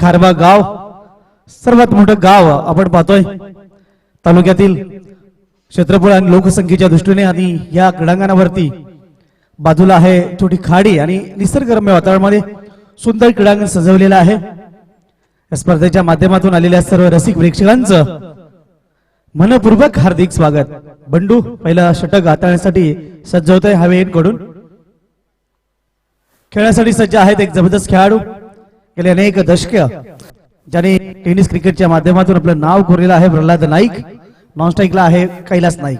खारबा गाव सर्वात मोठं गाव आपण पाहतोय तालुक्यातील क्षेत्रफळ आणि लोकसंख्येच्या दृष्टीने आणि या क्रीडांगणावरती बाजूला आहे छोटी खाडी आणि निसर्गरम्य वातावरणामध्ये सुंदर क्रीडांगण सजवलेलं आहे। या स्पर्धेच्या माध्यमातून आलेल्या सर्व रसिक प्रेक्षकांचं मनपूर्वक हार्दिक स्वागत। बंडू पहिला षटक हाताळण्यासाठी सज्ज होतोय हवेकडून खेळण्यासाठी सज्ज आहेत एक जबरदस्त खेळाडू गेले अनेक दशके ज्याने टेनिस क्रिकेटच्या माध्यमातून आपलं नाव कोरलेलं आहे प्रल्हाद नाईक। नॉन स्ट्राइकला आहे कैलास नाईक।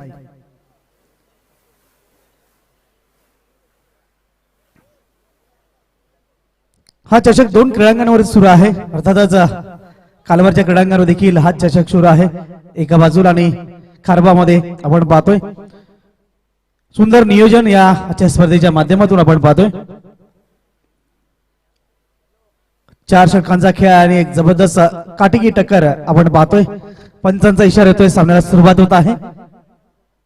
हा चषक दोन क्रीडांगणांवर सुरू आहे अर्थातच कालवरच्या क्रीडांगणावर देखील हा चषक सुरू आहे। एका बाजूला आणि खारबामध्ये आपण पाहतोय सुंदर नियोजन या आजच्या स्पर्धेच्या माध्यमातून आपण पाहतोय। 4 षटकांचा खेळ आणि एक जबरदस्त काटेकी टक्कर आपण पाहतोय। पंचांचा इशारा येतोय सामन्याला सुरुवात होत आहे।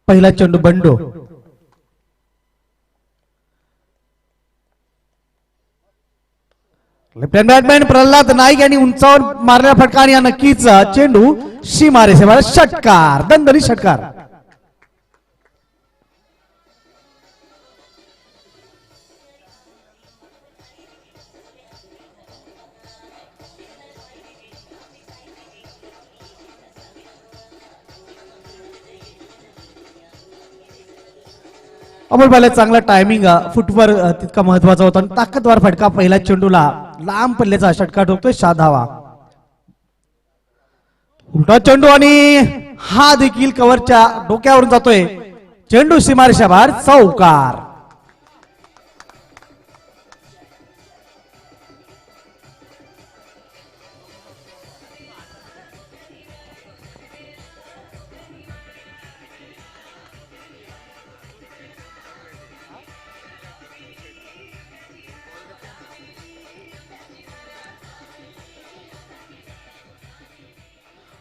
पहिला चेंडू Bandu left hand Batman Pralhad Naik यांनी उंचावर मारलेला फटका आणि नक्कीच चेंडू सीमारे षटकार दणदणीत षटकार। आपण पाहिलं चांगला टायमिंग फुटवर तितका महत्वाचा होता आणि ताकदवार फटका पहिल्या चेंडूला लांब पल्ल्याचा षटकार ठोकतोय 6 धावा। उलटा चेंडू आणि हा देखील कव्हरच्या डोक्यावरून जातोय चेंडू सीमारेषा बाहेर चौकार।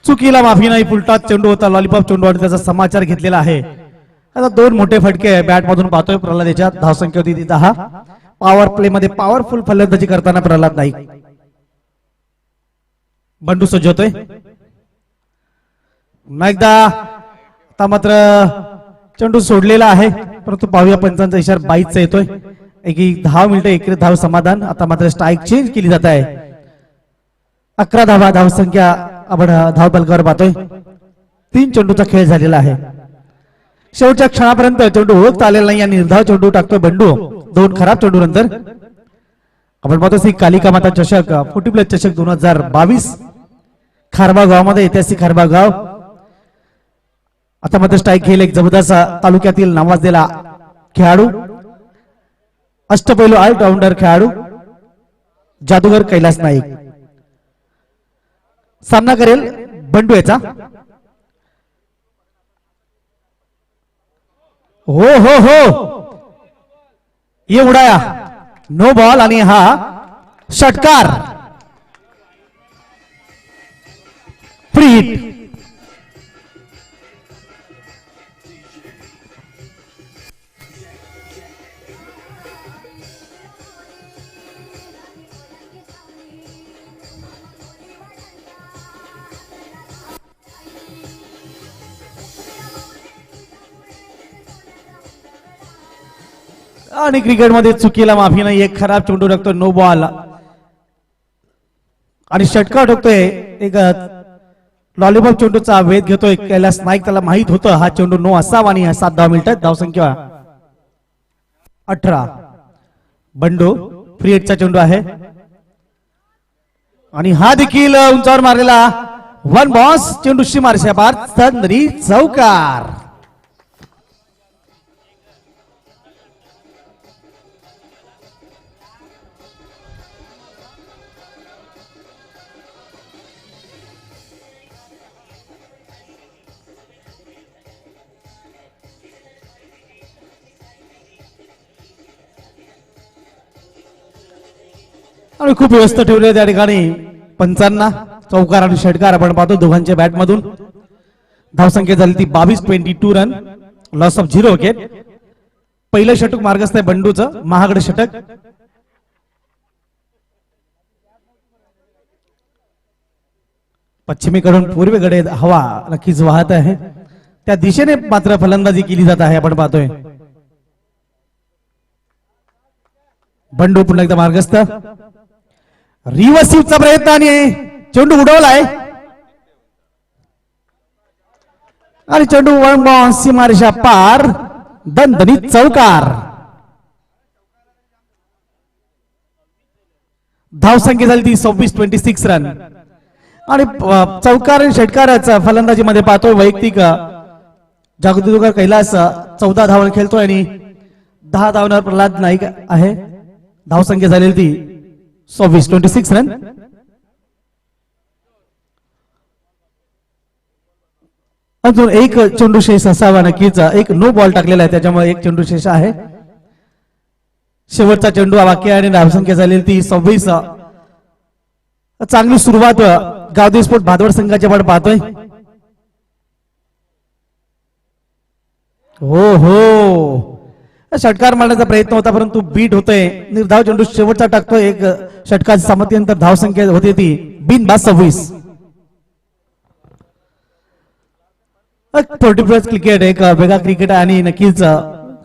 चुकीला माफी नाही पुलटा चेंडू होता लॉलीपॉप चेंडू आणि त्याचा समाचार घेतलेला आहे। आता दोन मोठे फटके बॅट मधून पाहतोय प्रल्हाद याच्यात धावसंख्या होती 10। पॉवर प्ले मध्ये पॉवरफुल फलंदाजी करताना प्रल्हाद नाईक। बंडू सज्ज होतोय एकदा आता मात्र चेंडू सोडलेला आहे परंतु पाहूया पंचांचा इशारा 22 चा येतोय। एक 10 मिनिटं एक धाव समाधान। आता मात्र स्ट्राईक चेंज केली जात आहे 11 धावा धावसंख्या आपण धाव बलकावर पाहतोय। 3 चेंडूचा खेळ झालेला आहे शेवटच्या क्षणापर्यंत चेंडू ओळखता आलेला नाही आणि निर्धाव चेंडू टाकतोय बंडू 2 खराब चेंडू नंतर। आपण पाहतोय कालिका माता चषक 40+ चषक 2022 खारबा गावामध्ये ऐतिहासिक खारबा गाव। आता मात्र स्ट्राईक खेळ एक जबरदस्त तालुक्यातील नावाजलेला खेळाडू अष्टपैलू ऑलराऊंडर खेळाडू जादूगर कैलास नाईक सामना करेल बंडू याचा। हो हो हो ये उडाया नो बॉल आणि हा षटकार फ्री हिट। आणि क्रिकेटमध्ये चुकीला माफी नाही एक खराब चेंडू टाकतोय नो बॉल आणि षटकार ठोकतोय एक लॉलीपॉप चेंडूचा वेध घेतोय कैलास नाईक। त्याला माहित होतं हा चेंडू नो असावा आणि 7 धाव मिनिटात धावसंख्या 18। बंडू फ्री हिटचा चेंडू आहे आणि हा देखील उंचावर मारलेला 1 बॉस चेंडू सीमारेषा बाहेर दणदणीत चौकार। आणि खूप व्यस्त ठेवले त्या ठिकाणी पंचांना चौकार आणि षटकार आपण पाहतो दोघांच्या बॅट मधून। धावसंख्या झाली ती 22 रन लॉस ऑफ 0 विकेट। पहिलं षटक मार्गस्थ आहे बंडूचं महागड षटक। पश्चिमेकडून पूर्वेकडे हवा नक्कीच वाहत आहे, त्या दिशेने मात्र फलंदाजी केली जात आहे. आपण पाहतोय बंडू पुन्हा एकदा मार्गस्थ, रिव्हर्सिव्हचा प्रयत्न आणि चेंडू उडवलाय आणि चेंडू वळून सीमारेषा पार, दणदणीत चौकार. धावसंख्या झाली ती 26 रन आणि चौकार आणि षटकाराचा फलंदाजीमध्ये पाहतोय वैयक्तिक जागतिक कैलास 14 धावन खेळतोय आणि 10 धावणार प्रल्हाद नाईक आहे. धावसंख्या झालेली ती 26 रन. अजून एक चेंडू शेष असावा नक्कीच, एक नो बॉल टाकलेला आहे त्याच्यामुळे एक चेंडू शेष आहे. शेवटचा चेंडू वाक्य आणि धावसंख्या झालेली ती 26. चांगली सुरुवात गावदेवी स्पोर्ट भादवड संघाच्या आपण पाहतोय. हो हो षटकार मारण्याचा प्रयत्न होता परंतु बीट होतोय. निर्धाव चेंडू शेवटचा टाकतोय. एक षटकाची समाप्तीनंतर धावसंख्या होती ती बिनबाद 26. 40+ क्रिकेट एक वेगळा क्रिकेट आणि नक्कीच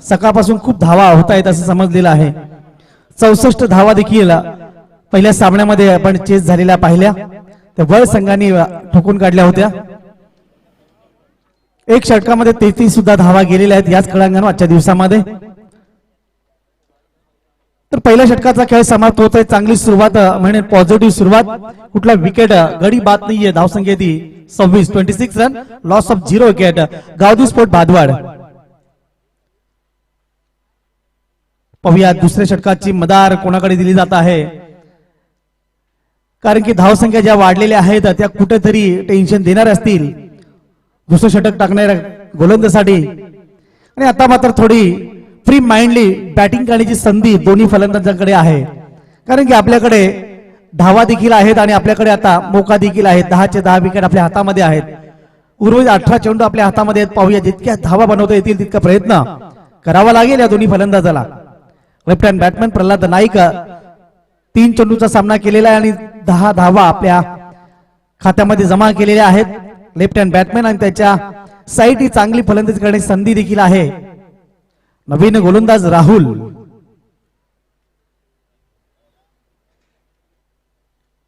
सकाळपासून खूप धावा होत आहेत असं समजलेलं आहे. 64 धावा देखील पहिल्या सामन्यामध्ये आपण चेस झालेल्या पाहिल्या, त्या वळ संघाने ठोकून काढल्या होत्या. एक षटकामध्ये 33 सुद्धा धावा गेलेल्या आहेत याच खेळांगणावर आजच्या दिवसामध्ये. तर पहिल्या षटकाचा खेळ समाप्त होतोय. चांगली सुरुवात म्हणजे पॉझिटिव्ह सुरुवात, कुठला विकेट गडी बाद नाहीये. धावसंख्या ती 26 run, loss of 0 wicket. Gavdevi sport Bhadwad. पाहूया दुसऱ्या षटकाची मदार कोणाकडे दिली जात आहे, कारण की धावसंख्या ज्या वाढलेल्या आहेत त्या कुठेतरी टेन्शन देणार असतील दुसरं षटक टाकणाऱ्या गोलंदाजासाठी. आणि आता मात्र थोडी फ्री माइंडली बॅटिंग करण्याची संधी दोन्ही फलंदाजांकडे आहे, कारण की आपल्याकडे धावा देखील आहेत आणि आपल्याकडे आता मोका देखील आहेत. 10चे 10 विकेट आपल्या हातामध्ये आहेत. उर्वरित 18 चेंडू आपल्या हातामध्ये आहेत. पाहूया जितक्या धावा बनवता येतील तितका प्रयत्न करावा लागेल या दोन्ही फलंदाजाला. Left hand batsman Pralhad Naik 3 चेंडूचा सामना केलेला आहे आणि 10 धावा आपल्या खात्यामध्ये जमा केलेल्या आहेत. लेफ्ट हँड बॅट्समन आणि त्याच्या साईड ही चांगली फलंदाजी करण्याची संधी देखील आहे. नवीन गोलंदाज राहुल.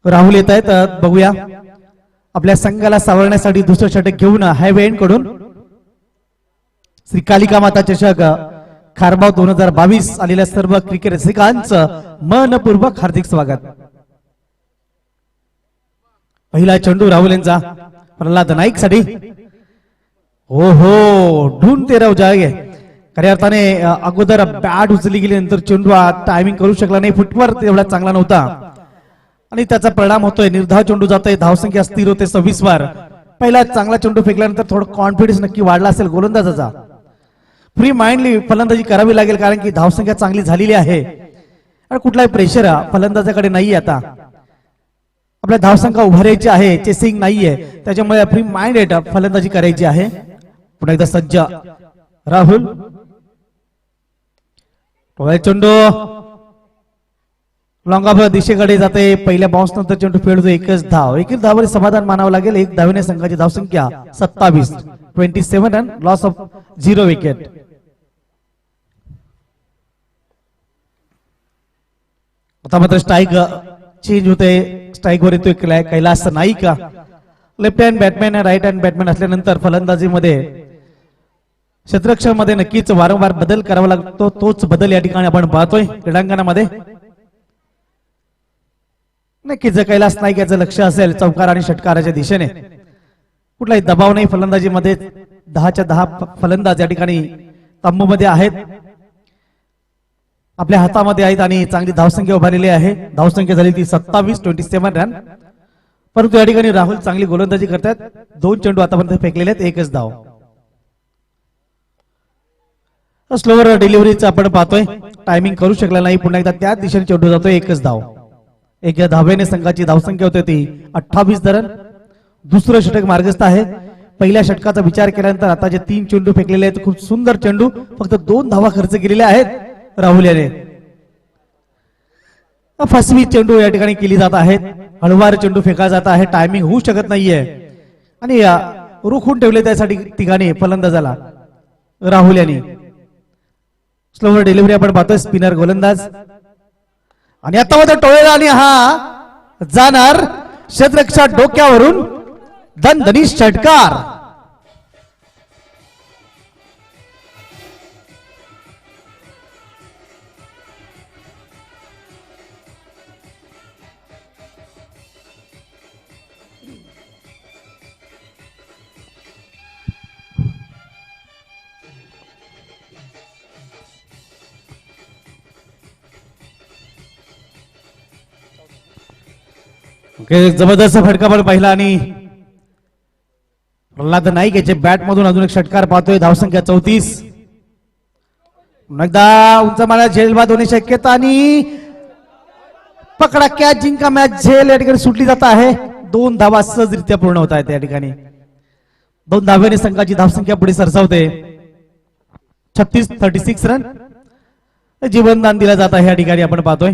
राहुल येत आहेत, बघूया. आपल्या संघाला सावरण्यासाठी दुसरं षटक घेऊन हायवे एंड कडून श्री कालिका माता चषक खारबाव 2022 आलेल्या सर्व क्रिकेट रसिकांचं मनपूर्वक हार्दिक स्वागत. पहिला चेंडू राहुल यांचा प्रल्हाद नाईक साठी. हो हो ढूंढते तेराव जागे. खऱ्या अर्थाने अगोदर बॅट उचलली गेली, नंतर चेंडू टायमिंग करू शकला नाही. फुटवर्क एवढा चांगला नव्हता आणि त्याचा परिणाम होतोय. निर्धाव चेंडू जातोय. धावसंख्या स्थिर होते 26 वर. पहिला चांगला चेंडू फेकल्यानंतर थोडं कॉन्फिडन्स नक्की वाढला असेल गोलंदाजाचा. फ्री माइंडली फलंदाजी करावी लागेल, कारण की धावसंख्या चांगली झालेली आहे आणि कुठलाही प्रेशर फलंदाजाकडे नाहीये. आता आपल्या धावसंख्या उभारायची आहे, चेसिंग नाहीये, त्याच्यामुळे फ्री माइंडेड फलंदाजी करायची आहे. पुन्हा एकदा सज्ज राहुल. चेंडू लॉंग ऑफ दिशेकडे जाते. पहिल्या बाउन्स नंतर चेंडू फेडतो. एकच धाव. एकच धावावर समाधान मानावं लागेल. एक धावेने संघाची धावसंख्या 27 रन, लॉस ऑफ 0 विकेट. आता मात्र स्ट्राईक चेंज होते. स्ट्राईक वर येतोय Kailas Naik. Left hand batsman right hand batsman असल्यानंतर फलंदाजीमध्ये क्षेत्ररक्षण मध्ये नक्कीच वारंवार बदल करावा लागतो. तोच बदल या ठिकाणी आपण पाहतोय क्रीडांगणामध्ये. नक्कीच कैलास नाईक याचं लक्ष असेल चौकार आणि षटकाराच्या दिशेने. कुठलाही दबाव नाही फलंदाजीमध्ये. 10च्या 10 फलंदाज या ठिकाणी तंबूमध्ये आहेत, आपल्या हातामध्ये आहेत आणि चांगली धावसंख्या उभारलेली आहे. धावसंख्या झाली ती 27 रन. परंतु या ठिकाणी राहुल चांगली गोलंदाजी करतात. 2 चेंडू आतापर्यंत फेकलेले आहेत. एकच धाव. स्लोवर डिलिव्हरीचं आपण पाहतोय. टायमिंग करू शकला नाही. पुन्हा एकदा त्याच दिशेने चेंडू जातोय. एकच धाव. एक धावेने संघाची धावसंख्या होते ती 28 रन. दुसरं षटक मार्गस्थ आहे. पहिल्या षटकाचा विचार केल्यानंतर आता जे 3 चेंडू फेकलेले आहेत खूप सुंदर चेंडू, फक्त 2 धावा खर्च केलेल्या आहेत राहुल याने. फसवी चेंडू या ठिकाणी केली जात आहेत. हळूवार चेंडू फेकला जात आहे, टायमिंग होऊ शकत नाहीये आणि रोखून ठेवले त्यासाठी ठिकाणी फलंदाजाला राहुल यांनी. स्लोवर डिलिव्हरी आपण पाहतोय, स्पिनर गोलंदाज आणि आता मध्ये टोळेला आणि हा जाणार क्षेत्ररक्षक डोक्यावरून दणदणीत षटकार. जबरदस्त फटका पण पाहिला आणि प्रल्हाद नाईक याचे बॅट मधून अजून एक षटकार पाहतोय. धावसंख्या 34. एकदा उंच मारा झेलबाद होणे शक्यता आणि पकडा कॅच जिंका मॅच झेल या ठिकाणी सुटली जात आहे. 2 धावा सहजरित्या पूर्ण होत आहेत या ठिकाणी. 2 धावेने संघाची धावसंख्या पुढे सरसावते. 36 रन जीवनदान दिलं जात आहे या ठिकाणी आपण पाहतोय.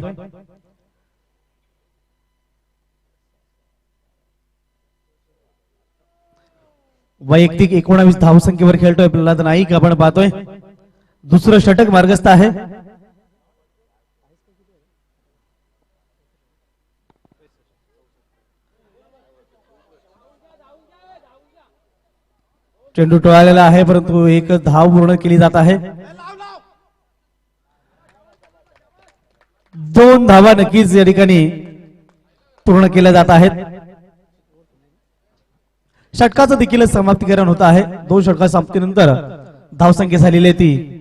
वैयक्तिक 19 धावसंख्येवर खेळतोय प्रल्हाद नाईक आपण पाहतोय. दुसरं षटक मार्गस्थ आहे. चेंडू टोळालेला आहे परंतु एक धाव पूर्ण केली जात आहे. 2 धावा नक्कीच या ठिकाणी पूर्ण केल्या जात आहेत. षटकाचं देखील समाप्तीकरण होत आहे. 2 षटका समाप्तीनंतर धावसंख्या झालेली आहे ती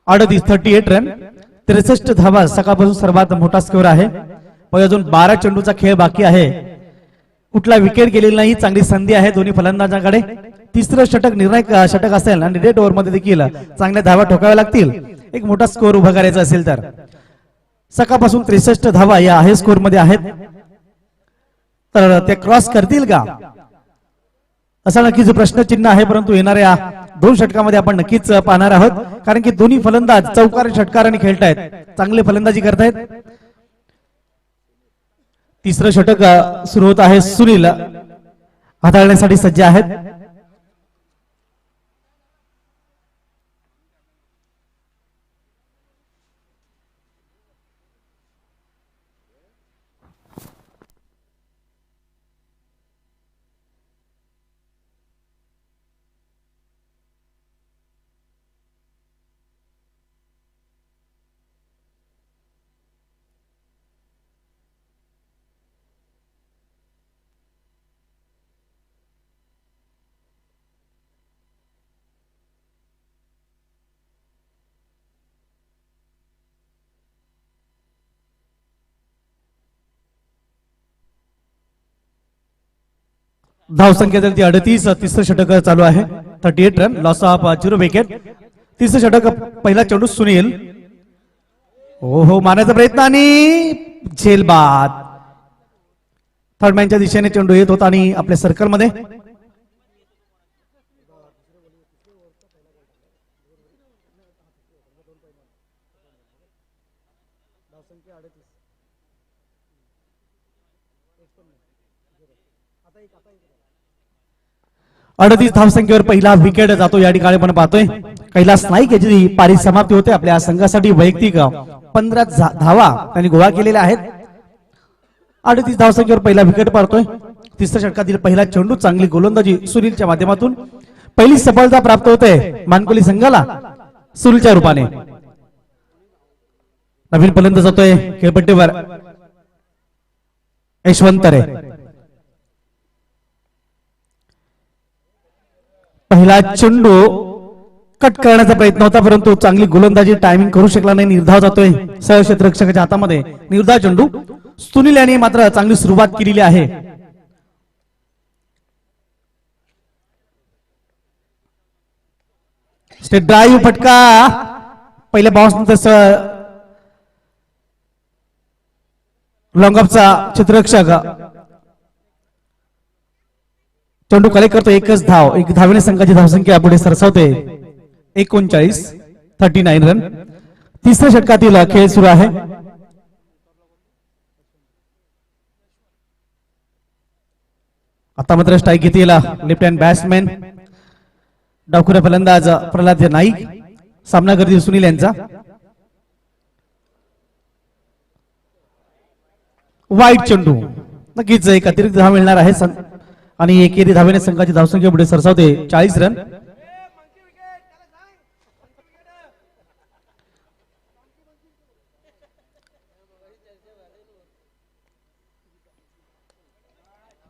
38 रन 63 धावा. सकाळपासून सर्वात मोठा स्कोर आहे. पण अजून 12 चेंडूचा खेळ बाकी आहे. कुठला विकेट गेलेला नाही. चांगली संधी आहे दोन्ही फलंदाजांकडे. तिसरं षटक निर्णायक षटक असेल आणि डेड ओव्हर मध्ये देखील चांगल्या धावा ठोकाव्या लागतील एक मोठा स्कोर उभा करायचा असेल तर. सकाळपासून 63 धावा या आहे स्कोर मध्ये आहेत. तर ते क्रॉस करतील का असा नक्कीच प्रश्नचिन्ह आहे. परंतु येणाऱ्या 2 षटकामध्ये आपण नक्कीच पाहणार आहोत. कारण की दोन्ही फलंदाज चौकार षटकाराने खेळतायत, चांगले फलंदाजी करतायत. तिसरं षटक सुरू होत आहे. सुनील हाताळण्यासाठी सज्ज आहेत. धावसंख्या ती 38. तिसरं षटक चालू आहे. 38 रन लॉस ऑफ 0 विकेट. तिसरं षटक पहिला चेंडू सुनील. हो मारण्याचा प्रयत्न आणि झेलबाद. थर्ड मॅनच्या दिशेने चेंडू येत होता आणि आपल्या सर्कल मध्ये अडतीस धावसंख्येवर पहिला विकेट जातो या ठिकाणी आपण पाहतोय. कैलास नाईक याची पारी समाप्ती होते. आपल्या संघासाठी वैयक्तिक 15 धावा त्यांनी गोळा केलेल्या आहेत. 38 धावसंख्येवर पहिला विकेट पाहतोय. तिसऱ्या षटकातील पहिला चेंडू चांगली गोलंदाजी सुनीलच्या माध्यमातून पहिली सफलता प्राप्त होते मानकोली संघाला सुनीलच्या रूपाने. नवीन फलंदाज जातोय खेळपट्टीवर यशवंत रे. पहिला चेंडू कट करण्याचा प्रयत्न होता परंतु चांगली गोलंदाजी टायमिंग करू शकला नाही. निर्धाव जातोय सहक्षेत्ररक्षकाच्या हातामध्ये. निर्धाव चेंडू सुनील यांनी मात्र चांगली सुरुवात केलेली आहे. स्टेट ड्राईव्ह फटका पहिल्या बाउन्स नंतर लॉंग ऑफचा क्षेत्ररक्षक चेंडू कलेक्ट करतो. एकच धाव. एक धावेने संघाची धावसंख्या पुढे सरसावते. 39 रन. तिसऱ्या षटकातील खेळ सुरू आहे. आता मात्र स्ट्राईक घेतलेला लेफ्ट हँड बॅट्समॅन डावखुरा फलंदाज प्रल्हाद नाईक, सामना करतील सुनील यांचा. वाईट चेंडू, नक्कीच एक अतिरिक्त धाव मिळणार आहे आणि एकेरी धावेने संघाची धावसंख्या पुढे सरसावते 40 रन.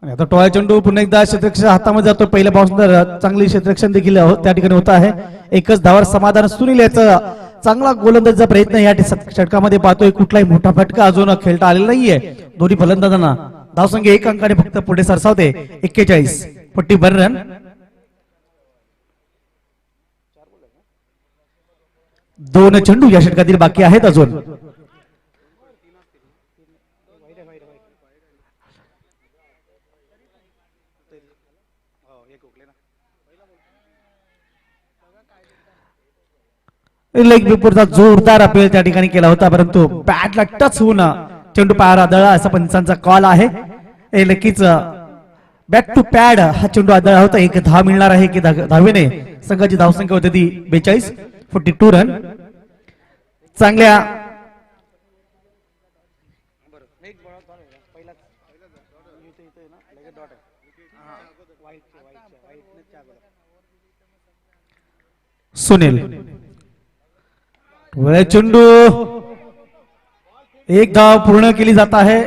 आणि आता टॉय चेंडू पुन्हा एकदा क्षेत्ररक्षण हातामध्ये जातो. पहिल्या पासून चांगली क्षेत्ररक्षण देखील त्या ठिकाणी होत आहे. एकच धावावर समाधान. सुनील याचा चांगला गोलंदाजीचा प्रयत्न या षटकामध्ये पाहतोय. कुठलाही मोठा फटका अजून खेळता आलेला नाहीये दोन्ही फलंदाजांना. धावसंख्या 1 अंकाने फक्त पुढे सरसावते 41, 41 रन. दोन चेंडू या षटकातील बाकी आहेत अजून. लेग बिपूरचा जोरदार अपील त्या ठिकाणी केला होता, परंतु बॅटला टच होऊन चेंडू पायावर आदळला असा पंचांचा कॉल आहे. नक्कीच बॅट टू पॅड हा चेंडू आदळला होता. एक धाव मिळणार आहे की धावेने संघाची धावसंख्या होती ती 42, 42 रन. चांगल्या सुनील चेंडू, एक धाव पूर्ण केली जात आहे.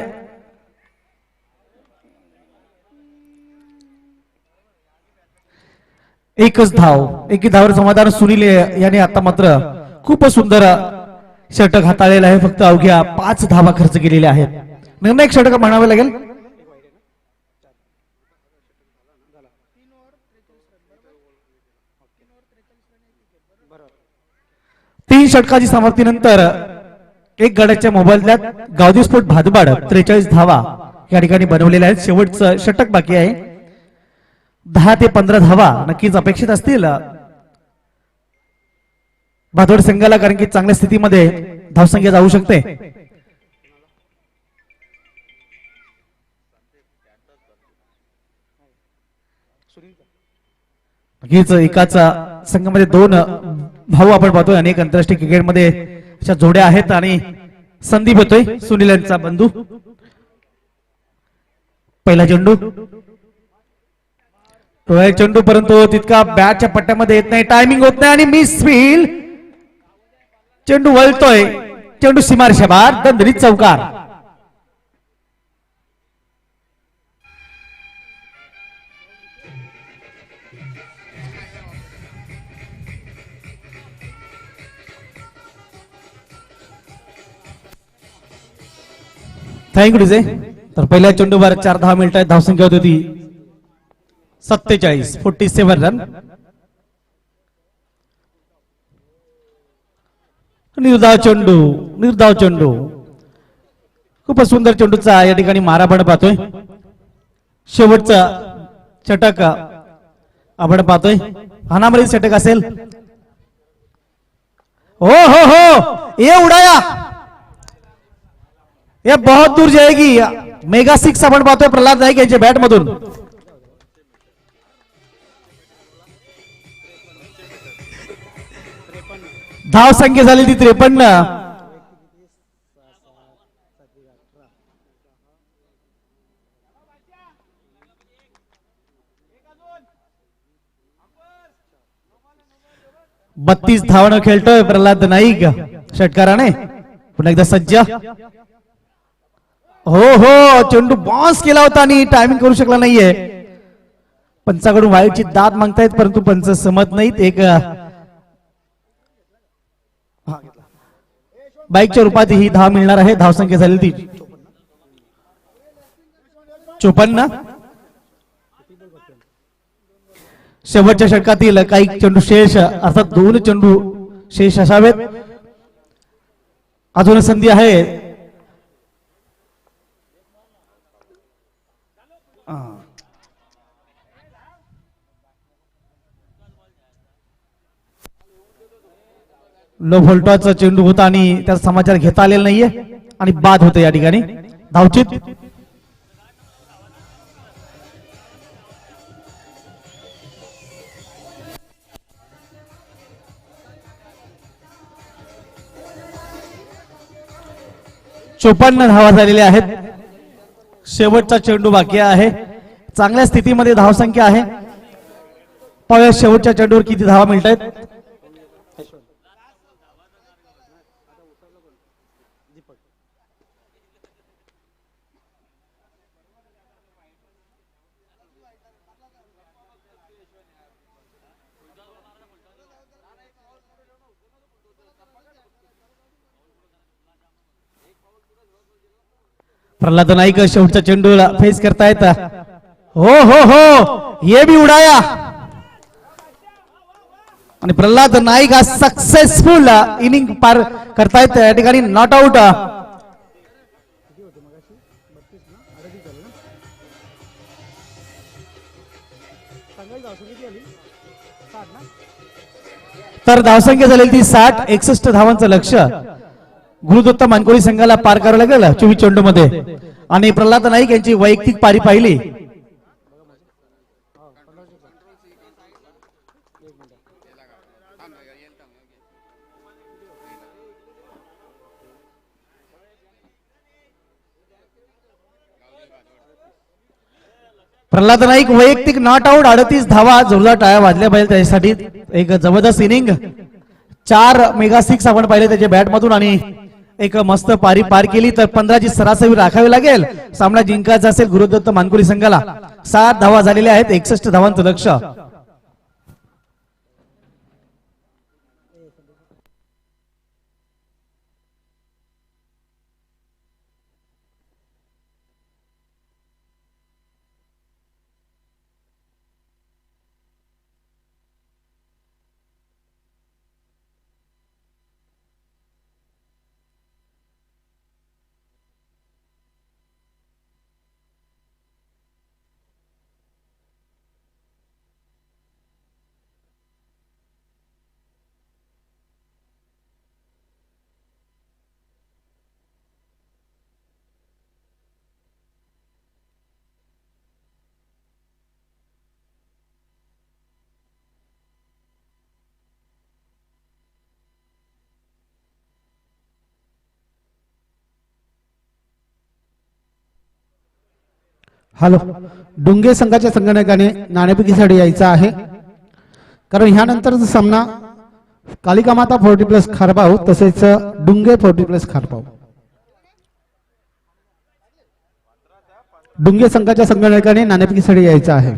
एकच धाव, एक धावावर समाधान. सुनील याने आता मात्र खूप सुंदर षटक हाताळलेलं आहे. फक्त अवघ्या 5 धावा खर्च केलेल्या आहेत. निर्णायक षटक म्हणावे लागेल. 3 षटकाची समाप्तीनंतर 1 गडाच्या मोबाईलच्या गावदी स्फोट भादबाड 43 धावा या ठिकाणी बनवलेल्या आहेत. शेवटचं षटक बाकी आहे. 10 ते 15 धावा नक्कीच अपेक्षित असतील भादोड संघाला, कारण की चांगल्या स्थितीमध्ये धावसंख्या जाऊ शकते. नक्कीच एकाच संघामध्ये 2 भाऊ आपण पाहतोय. अनेक आंतरराष्ट्रीय क्रिकेटमध्ये अशा जोड्या आहेत आणि संदीप होतोय सुनील यांचा बंधू. पहिला चेंडू, चेंडू परंतु तितका बॅटच्या पट्ट्यामध्ये येत नाही. टायमिंग होत नाही आणि मिस फील्ड. चेंडू वळतोय, चेंडू सीमारेषा बाहेर, दणदणीत चौकार. Thank you DJ. तर पहिल्या चेंडूवर 4 धावा मिळत आहेत. धावसंख्या होती ती 47, 47 रन. निर्धाव चेंडू, निर्धाव चेंडू, खूपच सुंदर चेंडूचा या ठिकाणी मारा आपण पाहतोय. शेवटचा षटक आपण पाहतोय. हानामधील षटक असेल. हो हो हो, ये उडाया, ये बहुत दूर जाएगी. मेगा 6 आपण पाहतोय प्रल्हाद नाईक यांच्या बॅट मधून. धाव संख्या झाली ती 53. बत्तीस धावणं खेळतोय प्रल्हाद नाईक षटकाराने. पुन्हा एकदा सज्ज. हो हो, चेंडू बाउन्स केला होता आणि टायमिंग करू शकला नाहीये. पंचाकडून वाईटची दाद मागतायत, परंतु पंच सहमत नाहीत. एक बाईकच्या रूपात ही धाव मिळणार आहे. धावसंख्या झाली ती 54. शेवटच्या षटकातील काही चेंडू शेष, अर्थात 2 चेंडू शेष असावेत. अजून संधी आहे. लो व्होल्टाचा चेंडू होता आणि त्याचा समाचार घेता आलेला नाहीये आणि बाद होते या ठिकाणी. धावचित 54 धावा झालेल्या आहेत. शेवटचा चेंडू बाकी आहे. चांगल्या स्थितीमध्ये धावसंख्या आहे. पाहूया शेवटच्या चेंडूवर किती धावा मिळत आहेत. प्रल्हाद नाईक शेवटच्या चेंडूला फेस करतायत. हो हो हो ये भी उडाया आणि प्रल्हाद नाईक हा सक्सेसफुल इनिंग पार करतायत. या ठिकाणी नॉट आउट. तर धावसंख्या झालेली ती 60. 61 धावांचं लक्ष्य गुरुदत्त मानकोळी संघाला पार करावं लागेल 24 चेंडू मध्ये. आणि प्रल्हाद नाईक यांची वैयक्तिक पारी पाहिली प्रल्हाद नाईक वैयक्तिक नॉट आउट. 38 धावा. जोरदार टाळ्या वाजल्या पाहिजे त्याच्यासाठी. एक जबरदस्त इनिंग. 4 मेगा 6 आपण पाहिले त्याच्या बॅट मधून आणि एक मस्त पारी पार केली. तर 15ची सरासरी राखावी लागेल. सामना जिंकायचा असेल गुरुदत्त मानकोळी संघाला. 7 धावा झालेल्या आहेत. 61 धावांचं लक्ष्य. हॅलो, डुंगे संघाच्या संगणकाने नाणेफेकीसाठी यायचा आहे, कारण ह्यानंतरचा सामना कालिका माता 40+ खारबाव तसेच डुंगे 40+ खारबाव. डुंगे संघाच्या संगणकाने नाणेफेकीसाठी यायचा आहे.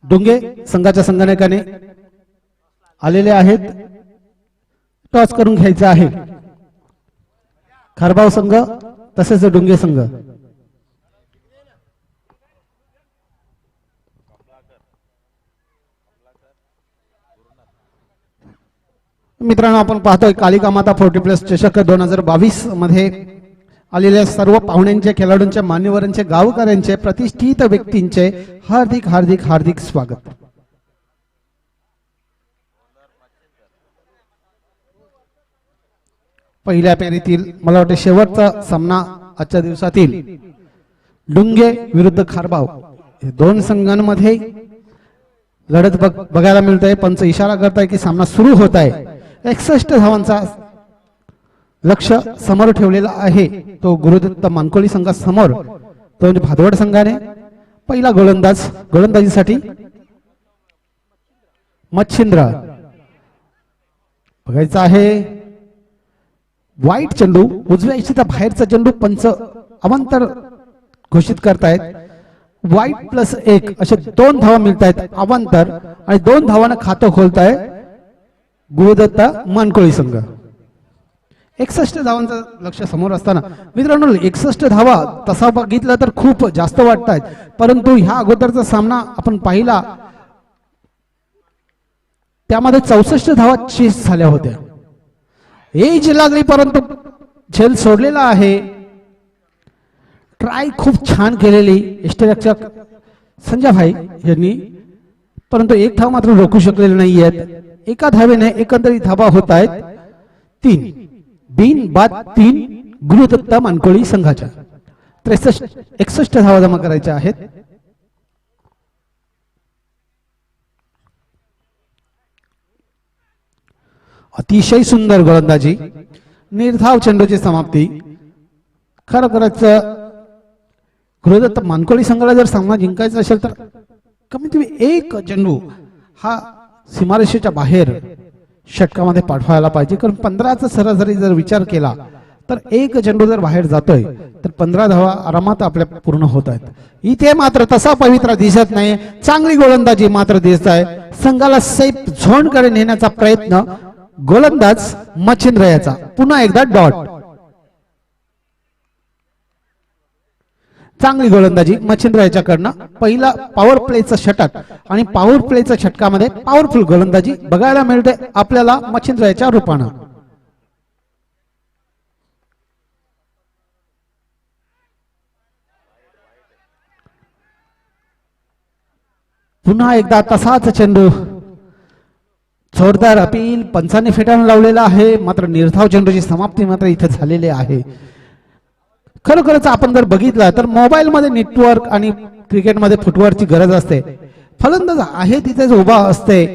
डुंगे संघाच्या संगणकाने आलेले आहेत. टॉस करून घ्यायचा आहे खारबाव संघ तसेच डुंगे संघ. मित्रांनो, आपण पाहतोय कालिका माता 40+ चषक 2022 मध्ये आलेल्या सर्व पाहुण्यांचे, खेळाडूंचे, मान्यवरांचे, गावकऱ्यांचे, प्रतिष्ठित व्यक्तींचे हार्दिक हार्दिक हार्दिक स्वागत. पहिल्या फेरीतील मला वाटते शेवटचा सामना आजच्या दिवसातील डुंगे विरुद्ध खारबाव हे दोन संघांमध्ये लढत बघायला मिळत आहे. पंच इशारा करताय की सामना सुरू होत आहे. 61 धावांचा लक्ष समोर ठेवलेला आहे. तो गुरुदत्त मानकोळी संघासमोर तो म्हणजे भादवड संघाने पहिला गोलंदाजीसाठी मच्छिंद्र बघायचा आहे. वाईट चेंडू उजव्या इच्छिता बाहेरचा चेंडू पंच अवांतर घोषित करतायत. वाईट प्लस 1 असे 2 धावा मिळत आहेत अवांतर आणि 2 धावांना खातं खोलताय गुरुदत्त मानकोळी संघ. 61 धावांचं लक्ष समोर असताना मित्रांनो 61 धावा तसा बघितलं तर खूप जास्त वाटतायत, परंतु ह्या अगोदरचा सामना आपण पाहिला त्यामध्ये 64 धावा चेस झाल्या होत्या. एज लागली परंतु झेल सोडलेला आहे. ट्राय खूप छान केलेली यष्टिरक्षक संजय भाई यांनी, परंतु एक धाव मात्र रोखू शकलेले नाहीयेत. एका धावेने एकंदरीत धावा होत आहेत 3 बिन बाद 3 गुरुदत्त मानकोळी संघाच्या. 61 धावा जमा करायच्या आहेत. अतिशय सुंदर गोलंदाजी, निर्धाव चेंडूची समाप्ती. खरोखरच गुरुदत्त मानकोळी संघाला जर सामना जिंकायचा असेल तर कमीत कमी एक चेंडू हा सीमारेषेच्या बाहेर षटकामध्ये पाठवायला पाहिजे. कारण 15चा सरासरी जर विचार केला तर एक चेंडू जर बाहेर जातोय तर 15 धावा आरामात आपल्या पूर्ण होत आहेत. इथे मात्र तसा पवित्रा दिसत नाही. चांगली गोलंदाजी मात्र दिसत आहे. संघाला सेफ झोन कडे नेण्याचा प्रयत्न गोलंदाज मच्छिंद्र याचा. पुन्हा एकदा डॉट. चांगली गोलंदाजी मच्छिंद्र याच्याकडनं. पहिला पॉवर प्लेचा षटक आणि पॉवर प्लेच्या षटकामध्ये पॉवरफुल गोलंदाजी बघायला मिळते आपल्याला मच्छिंद्र याच्या रूपानं. पुन्हा एकदा तसाच चेंडू. जोरदार अपील पंचाने फेटाळून लावलेला आहे, मात्र निर्धाव चेंडूची समाप्ती मात्र इथे झालेली आहे. खरोखरच आपण जर बघितलं तर मोबाईल मध्ये नेटवर्क आणि क्रिकेटमध्ये फुटवर्कची गरज असते. फलंदाज आहे तिथेच उभा असते,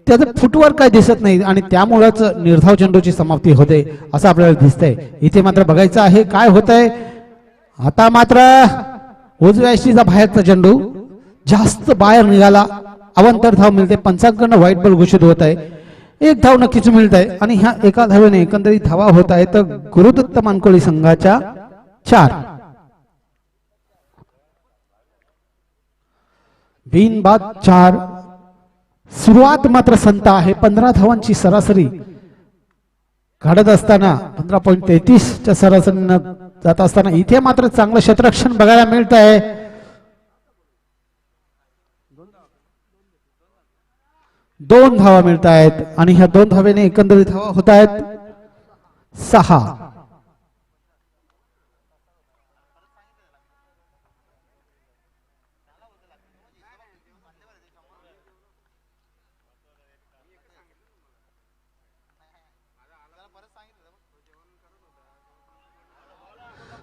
त्याचं फुटवर्क काय दिसत नाही आणि त्यामुळेच निर्धाव चेंडूची समाप्ती होते असं आपल्याला दिसतंय. इथे मात्र बघायचं आहे काय होतंय. आता मात्र उजव्या यष्टीचा बाहेरचा चेंडू जास्त बाहेर निघाला. अवांतर धाव मिळते. पंचांकडनं व्हाईट बॉल घोषित होत आहे. एक धाव नक्कीच मिळत आहे आणि ह्या एका धावेने एकंदरीत धावा होत आहे तर गुरुदत्त मानकोळी संघाच्या 4 बिनबाद 4. सुरुवात मात्र संत आहे. 15 धावांची सरासरी काढत असताना 15.33 च्या सरासरीनं जात असताना इथे मात्र चांगलं क्षेत्ररक्षण बघायला मिळत आहे. 2 धावा मिळत आहेत आणि ह्या 2 धावेने एकंदरीत धावा होत आहेत 6.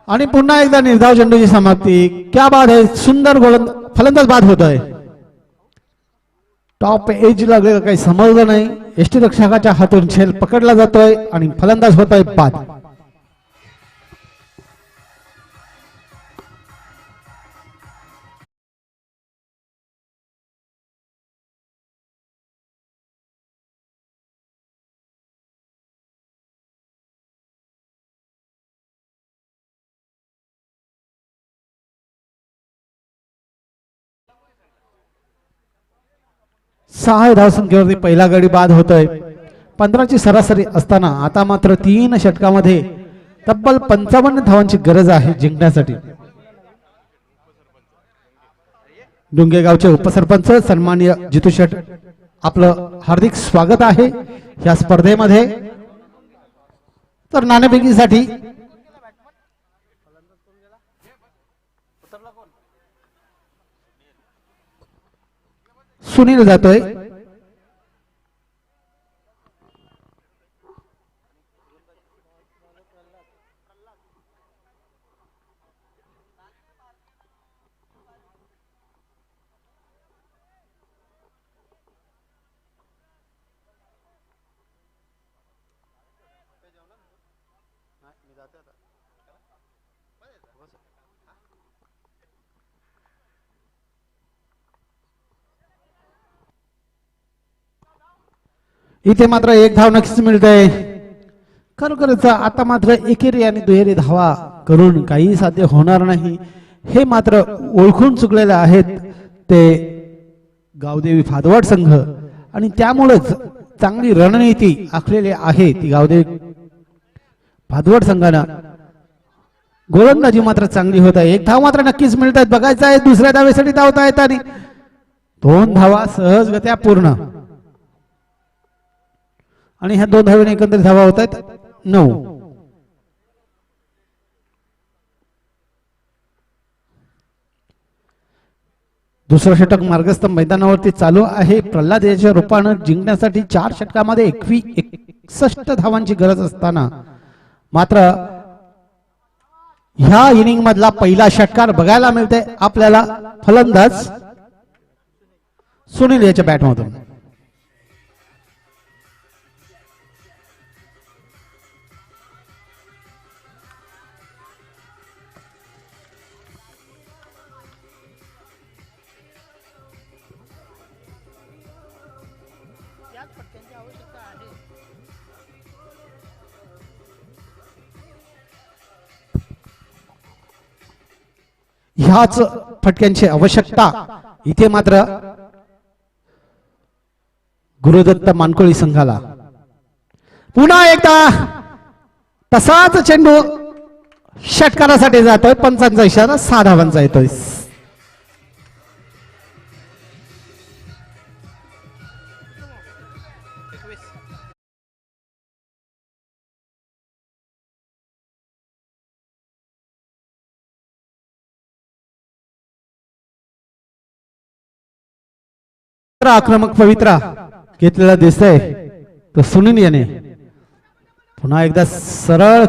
आणि पुन्हा एकदा निर्धाव चेंडूची समाप्ती. क्या बात आहे. सुंदर फलंदाज बाद होत आहे. टॉप एज लागलेलं काही समजलं नाही. यष्टिरक्षकाच्या हातून झेल पकडला जातोय आणि फलंदाज होत आहे बाद. सहा धावसंख्येवरती पहिला गडी बाद होतोय. 15ची सरासरी असताना आता मात्र 3 षटकामध्ये तब्बल 55 धावांची गरज आहे जिंकण्यासाठी. डुंगेगावचे उपसरपंच सन्माननीय जितू शेठ आपलं हार्दिक स्वागत आहे या स्पर्धेमध्ये. तर नाणेफेकीसाठी सुनील जातोय. इथे मात्र एक धाव नक्कीच मिळतंय. खरोखरच आता मात्र एकेरी आणि दुहेरी धावा करून काही साध्य होणार नाही हे मात्र ओळखून चुकलेले आहेत ते गावदेवी फादवड संघ आणि त्यामुळेच चांगली रणनीती आखलेली आहे ती गावदेवी फादवड संघानं. गोलंदाजी मात्र चांगली होत आहे. एक धाव मात्र नक्कीच मिळत आहेत. बघायचं आहे दुसऱ्या धावेसाठी धावता आहेत आणि 2 धावा सहजगत्या पूर्ण आणि ह्या 2 धावेने एकंदरीत धावा होत आहेत 9. दुसरं षटक मार्गस्थ मैदानावरती चालू आहे. प्रल्हाद याच्या रूपानं जिंकण्यासाठी 4 षटकामध्ये 61 धावांची गरज असताना मात्र ह्या इनिंग मधला पहिला षटकार बघायला मिळते आपल्याला फलंदाज सुनील याच्या बॅटमधून. ह्याच फटक्यांची आवश्यकता इथे मात्र गुरुदत्त मानकोळी संघाला. पुन्हा एकदा तसाच चेंडू षटकारासाठी जातोय. पंचांचा इशारा 6 धावांचा येतोय. आक्रमक पवित्रा घेतलेला दिसतंय तो सुनील याने. पुन्हा एकदा सरळ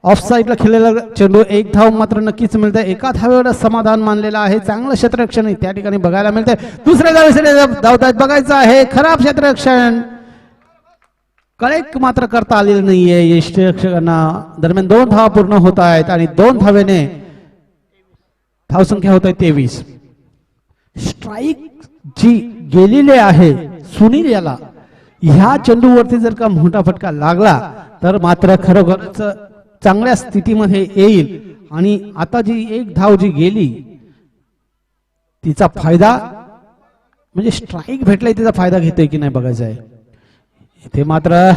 ऑफ साईडला खेळलेला चेंडू. 1 धाव मात्र नक्कीच मिळते. एका धावेवर समाधान मानलेलं आहे. चांगलं क्षेत्ररक्षण त्या ठिकाणी बघायला मिळते. दुसऱ्या धावेसाठी धावतायत. बघायचं आहे खराब क्षेत्ररक्षण कळेक मात्र करता आलेलं नाहीये यष्टीरक्षकांना. दरम्यान 2 धावा पूर्ण होत आहेत आणि 2 धावेने धावसंख्या होत आहे 23. स्ट्राईक जी गेलेली आहे सुनील याला. ह्या चेंडूवरती जर का मोठा फटका लागला तर मात्र खरोखरच चांगल्या स्थितीमध्ये येईल आणि आता जी 1 धाव जी गेली तिचा फायदा म्हणजे स्ट्राईक भेटलाय तिचा फायदा घेतोय की नाही बघायचं आहे. इथे मात्र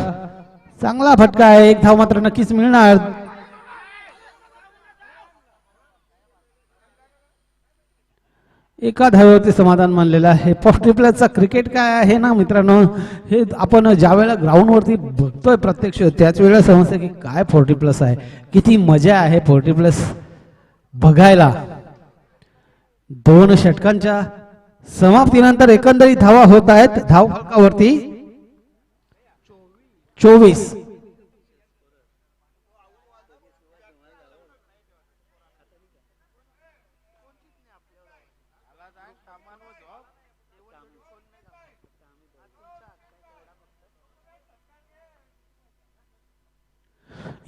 चांगला फटका आहे. 1 धाव मात्र नक्कीच मिळणार. एका धावेवरती समाधान मानलेलं आहे. 40 प्लसचा क्रिकेट काय आहे ना मित्रांनो, हे आपण ज्या वेळेला ग्राउंडवरती बघतोय प्रत्यक्ष त्याच वेळेला समजतं की काय 40 प्लस आहे, किती मजा आहे 40 प्लस बघायला. 2 षटकांच्या समाप्तीनंतर एकंदरीत धावा होत आहेत. धाव फलकावरती 24.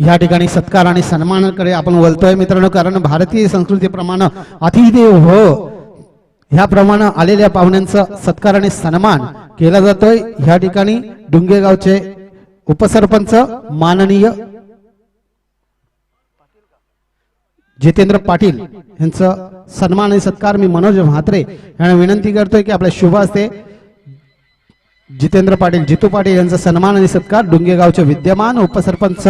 या ठिकाणी सत्कार आणि सन्मानाकडे आपण बोलतोय मित्रांनो, कारण भारतीय संस्कृतीप्रमाणे अतिदेव हो ह्याप्रमाणे आलेल्या पाहुण्यांचा सत्कार आणि सन्मान केला जातोय. ह्या ठिकाणी डुंगेगावचे उपसरपंच माननीय जितेंद्र पाटील यांचा सन्मान आणि सत्कार मी मनोज म्हात्रे यांना विनंती करतोय की आपल्या शुभ हस्ते जितेंद्र पाटील जितू पाटील यांचा सन्मान आणि सत्कार डुंगेगावचे विद्यमान उपसरपंच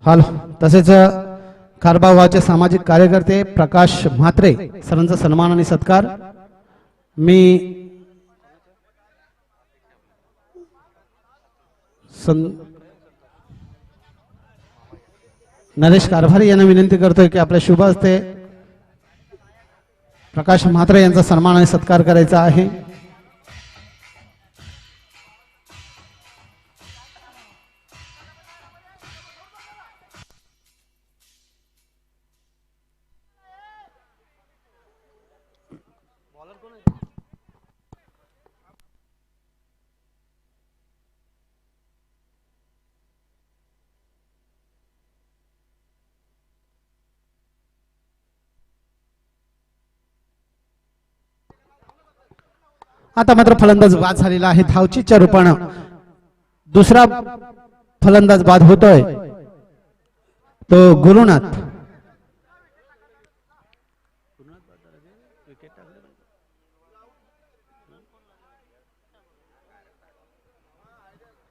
हॅलो तसेच कारबावाचे सामाजिक कार्यकर्ते प्रकाश म्हात्रे सरांचा सन्मान आणि सत्कार मी नरेश कारभारी यांना विनंती करतोय की आपल्या शुभ हस्ते प्रकाश म्हात्रे यांचा सन्मान आणि सत्कार करायचा आहे. आता मात्र फलंदाज बाद झालेला आहे धावचीच्या रूपानं दुसरा फलंदाज बाद होतोय तो गुरुनाथ.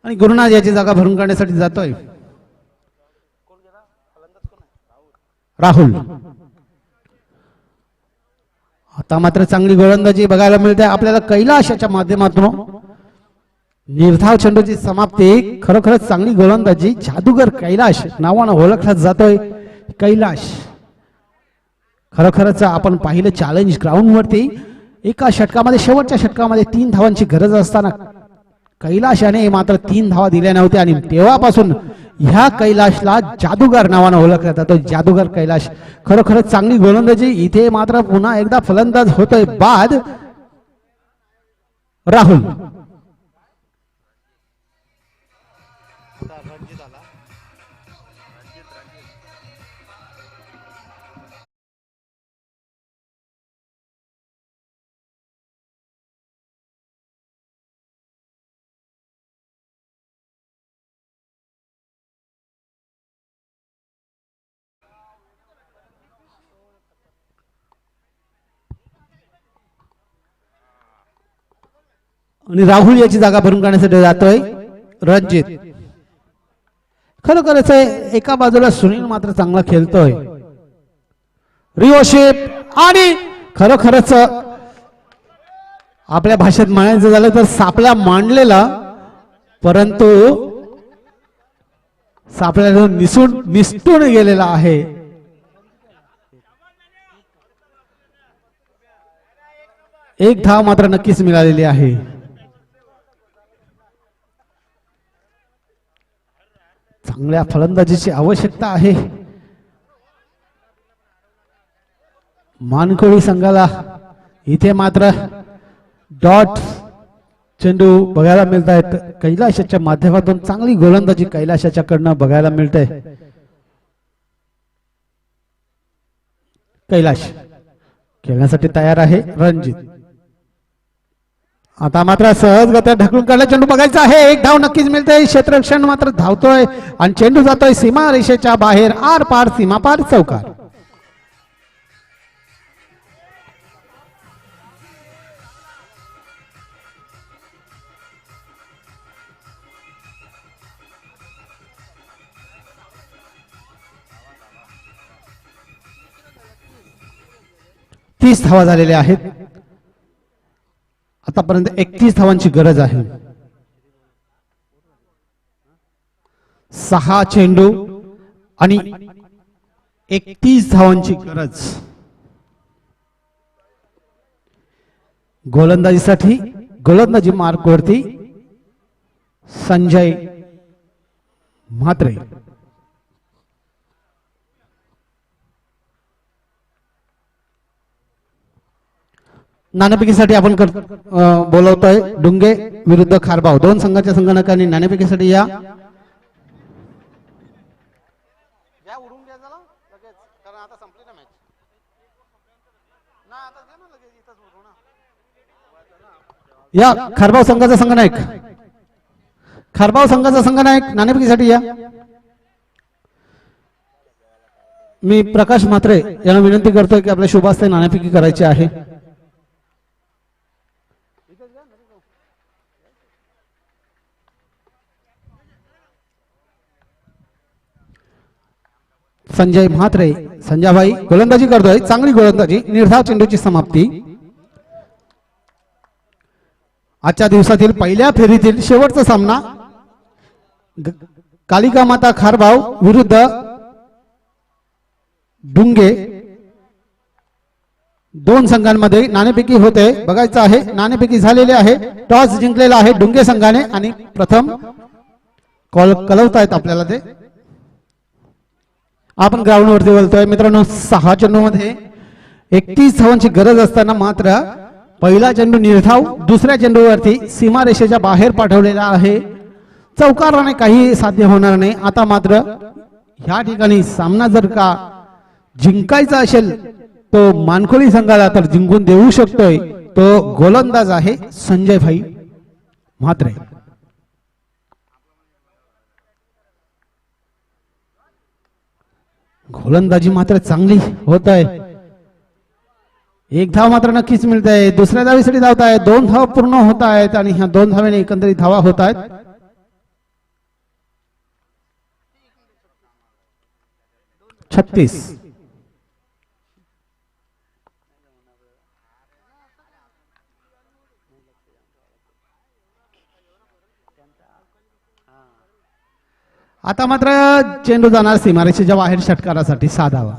आणि गुरुनाथ याची जागा भरून काढण्यासाठी जातोय राहुल. आता मात्र चांगली गोलंदाजी बघायला मिळते आपल्याला कैलाशाच्या माध्यमातून. निर्धाव चेंडूची समाप्ती. खरोखरच चांगली गोलंदाजी. जादूगर कैलाश नावानं ओळखला जातोय. कैलाश खरोखरच आपण पाहिलं चॅलेंज ग्राउंड वरती एका षटकामध्ये शेवटच्या षटकामध्ये 3 धावांची गरज असताना कैलाशाने मात्र 3 धावा दिल्या नव्हत्या आणि तेव्हापासून ह्या कैलाशला जादूगार नावानं ओळखला जातो. जादूगार कैलाश खरोखरच चांगली गोलंदाजी. इथे मात्र पुन्हा एकदा फलंदाज होतोय बाद राहुल. आणि राहुल याची जागा भरून काढण्यासाठी जातोय रणजित. खरोखरच एका बाजूला सुनील मात्र चांगला खेळतोय. रिओशिप आणि खरोखरच आपल्या भाषेत म्हणायचं झालं तर सापळा मांडलेला परंतु सापळ्याला निसटून गेलेला आहे. एक धाव मात्र नक्कीच मिळालेली आहे. चांगल्या फलंदाजीची आवश्यकता आहे मानकोळी संघाला. इथे मात्र डॉट चेंडू बघायला मिळत आहेत कैलाशाच्या माध्यमातून. चांगली गोलंदाजी कैलाशाच्या कडनं बघायला मिळते. कैलाश खेळण्यासाठी तयार आहे रणजित. आता मात्र सहजगत्या ढकलून काढला चेंडू बघायचा आहे. एक धाव नक्कीच मिळते. क्षेत्ररक्षण मात्र धावतोय आणि चेंडू जातोय सीमा रेषेच्या बाहेर. आर पार सीमा पार चौकार. तीस धावा झालेल्या आहेत. आतापर्यंत 31 धावांची गरज आहे. 6 चेंडू आणि 31 धावांची गरज. गोलंदाजीसाठी गोलंदाजी मार्कवरती संजय म्हात्रे. नाणेफेकीसाठी आपण बोलवतोय डुंगे विरुद्ध खारबाव. दोन संघाच्या संगणकांनी नाणेफेकीसाठी या. या खारबाव संघाचा संघनायक. खारबाव संघाचा संघनायक नाणेफेकीसाठी या. मी प्रकाश म्हात्रे यांना विनंती करतोय की आपल्या शुभास्ते नाणेफेकी करायची आहे. संजय म्हात्रे. संजयभाई गोलंदाजी करतोय. चांगली गोलंदाजी. निर्धाव चेंडूची समाप्ती. आजच्या दिवसातील पहिल्या फेरीतील शेवटचा सामना कालिका माता खारबाव विरुद्ध डुंगे. दोन संघांमध्ये नाणेफेकी होते. बघायचं आहे. नाणेफेकी झालेली आहे. टॉस जिंकलेला आहे डुंगे संघाने आणि प्रथम कॉल कळवतायत आपल्याला ते. आपण ग्राउंड वरती बोलतोय मित्रांनो. 6 चेंडूमध्ये 31 धावांची गरज असताना मात्र पहिला चेंडू निर्धाव. दुसऱ्या चेंडूवरती सीमारेषेच्या बाहेर पाठवलेला आहे. चौकाराने काही साध्य होणार नाही. आता मात्र ह्या ठिकाणी सामना जर का जिंकायचा असेल तो मानखोली संघाला तर जिंकून देऊ शकतोय. तो गोलंदाज आहे संजय भाई म्हात्रे. गोलंदाजी मात्र चांगली होत आहे. एक धाव मात्र नक्कीच मिळत आहे. दुसऱ्या धावेसाठी धावत आहे. 2 धाव पूर्ण होत आहेत आणि ह्या 2 धावेने एकंदरीत धावा होत आहेत. 36. आता मात्र चेंडू जाणार सीमारेषेच्या बाहेर षटकारासाठी 6 धावा.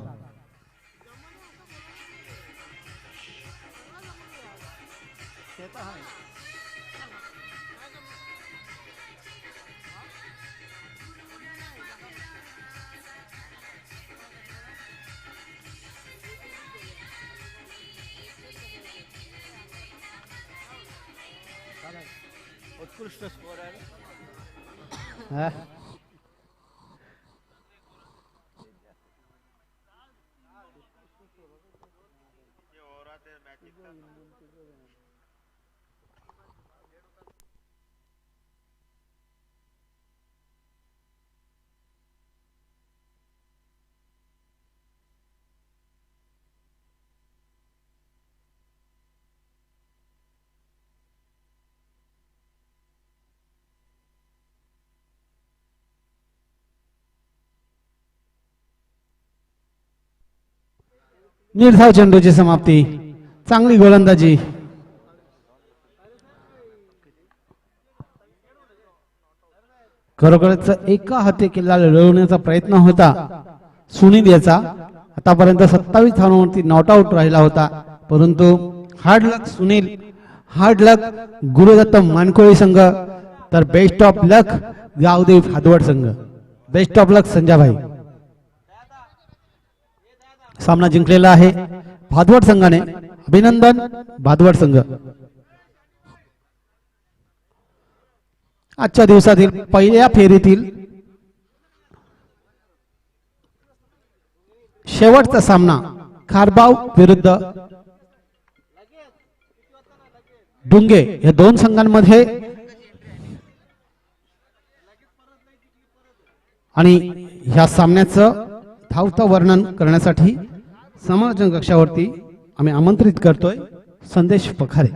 उत्कृष्ट स्कोर आहे. हा? निर्धाव चेंडूची समाप्ती. चांगली गोलंदाजी. खरोखरच एका हाती किल्ला लढवण्याचा प्रयत्न होता सुनील याचा. आतापर्यंत 27 धावांवरती नॉट आउट राहिला होता, परंतु हार्ड लक सुनील, हार्ड लक गुरुदत्त मानकोळी संघ, तर बेस्ट ऑफ लक गावदेव भादवड संघ. बेस्ट ऑफ लक संजयभाई. सामना जिंकलेला आहे भादवड संघाने. अभिनंदन भादवड संघ. आजच्या दिवसातील पहिल्या फेरीतील शेवटचा सामना खारबाव विरुद्ध डुंगे या 2 संघांमध्ये, आणि ह्या सामन्याचं धावतं वर्णन करण्यासाठी समालोचन कक्षावरती आम्ही आमंत्रित करतोय संदेश पखारे.